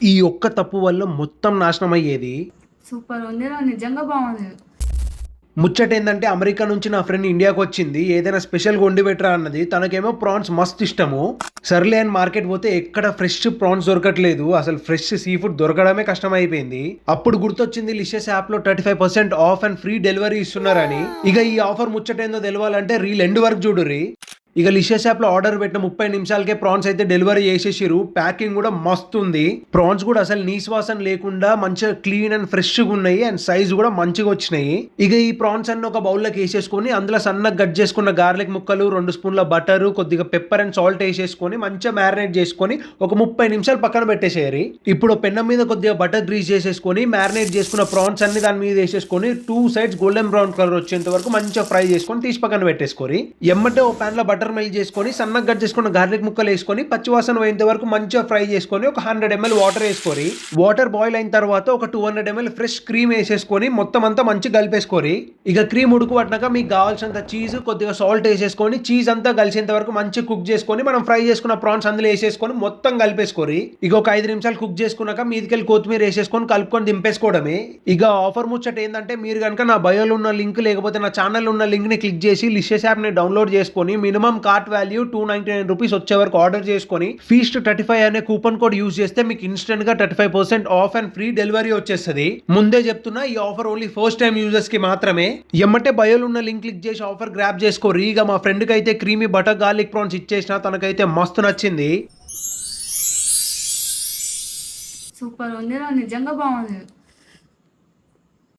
ఈ ఒక్క తప్పు వల్ల మొత్తం నాశనం అయ్యేది. సూపర్ ఉంది రా, నిజంగా బాగుంది. ముచ్చటేందంటే అమెరికా నుంచి నా ఫ్రెండ్ ఇండియాకి వచ్చింది. ఏదైనా స్పెషల్గా వండి పెట్టరా అన్నది. తనకేమో ప్రాన్స్ మస్తు ఇష్టము. సర్లే అని మార్కెట్ పోతే ఎక్కడ ఫ్రెష్ ప్రాన్స్ దొరకట్లేదు. అసలు ఫ్రెష్ సీ ఫుడ్ దొరకడమే కష్టం అయిపోయింది. అప్పుడు గుర్తొచ్చింది లిషెస్ యాప్ లో 35% ఆఫ్ అండ్ ఫ్రీ డెలివరీ ఇస్తున్నారని. ఇక ఈ ఆఫర్ ముచ్చటేందో తెలవాలంటే రీల్ ఎండ్ వరకు చూడుర్రి. ఇక లిషెస్ యాప్ లో ఆర్డర్ పెట్టిన 30 నిమిషాలకే ప్రాన్స్ అయితే డెలివరీ చేసేసిరు. ప్యాకింగ్ కూడా మస్తు ఉంది. ప్రాన్స్ కూడా అసలు నీస్ వాసన లేకుండా మంచిగా క్లీన్ అండ్ ఫ్రెష్ గా ఉన్నాయి. అండ్ సైజ్ కూడా మంచిగా వచ్చినాయి. ఇక ఈ ప్రాన్స్ అన్ని ఒక బౌల్ లోకి వేసేసుకొని అందులో సన్నగా కట్ చేసుకున్న గార్లిక్ ముక్కలు, 2 స్పూన్ల బటర్, కొద్దిగా పెప్పర్ అండ్ సాల్ట్ వేసేసుకొని మంచిగా మ్యారినేట్ చేసుకొని ఒక 30 నిమిషాలు పక్కన పెట్టేసేయాలి. ఇప్పుడు పెన్నం మీద కొద్దిగా బటర్ గ్రీస్ చేసేసుకొని మ్యారినేట్ చేసుకున్న ప్రాన్స్ అన్ని దాని మీద వేసేసుకొని 2 సైడ్స్ గోల్డెన్ బ్రౌన్ కలర్ వచ్చేంత వరకు మంచిగా ఫ్రై చేసుకొని తీసి పక్కన పెట్టేసుకోరి. ఎమ్మటే ఓ ప్యాన్ లో బటర్ మెల్ట్ చేసుకొని సన్నగా కట్ చేసుకున్న గార్లిక్ ముక్కలు వేసుకొని పచ్చివాసన పోయేంత వరకు మంచిగా ఫ్రై చేసుకొని ఒక 100 ml వాటర్ వేసుకోరి. వాటర్ బాయిల్ అయిన తర్వాత ఒక 200 ml ఫ్రెష్ క్రీమ్ వేసేసుకొని మొత్తం అంతా మంచిగా కలిపేసుకోరి. ఇక క్రీమ్ ఉడుకు పట్టినాక మీకు కావాల్సినంత చీజ్, కొద్దిగా సాల్ట్ వేసేసుకొని చీజ్ అంతా కలిసేంత వరకు మంచిగా కుక్ చేసుకొని మనం ఫ్రై చేసుకున్న ప్రాన్స్ అందులో వేసేసుకొని మొత్తం కలిపేసుకోరి. ఇక ఒక 5 నిమిషాలు కుక్ చేసుకున్నాక మీదికెళ్ళి కొత్తిమీర వేసేసుకొని కలుపుకొని దింపేసుకోవడమే. ఇక ఆఫర్ ముచ్చట ఏంటంటే మీరు కనుక నా బయోలో ఉన్న లింక్ లేకపోతే నా ఛానల్ ఉన్న లింక్ ని క్లిక్ చేసి లిషెస్ యాప్ ని డౌన్లోడ్ చేసుకొని మినిమం కార్ట్ వాల్యూ 299 రూపీస్ వచ్చే వరకు ఆర్డర్ చేసుకొని ఫీస్ట్ 35 అనే కూపన్ కోడ్ యూజ్ చేస్తే మీకు ఇన్స్టెంట్ గా 35% ఆఫ్ అండ్ ఫ్రీ డెలివరీ వచ్చేస్తుంది. ముందే చెప్తున్నా ఈ offer only first time users కి మాత్రమే. ఎమ్మటే బయోలో ఉన్న లింక్ క్లిక్ చేసి ఆఫర్ గ్రాప్ చేసుకోరి. ఇక మా ఫ్రెండ్ కి అయితే క్రీమీ బటర్ గార్లిక్ ప్రాన్స్ ఇచ్చేసిన తనకైతే మస్తు నచ్చింది. సూపర్ ఉంది రా, నిజంగా బాగుంది.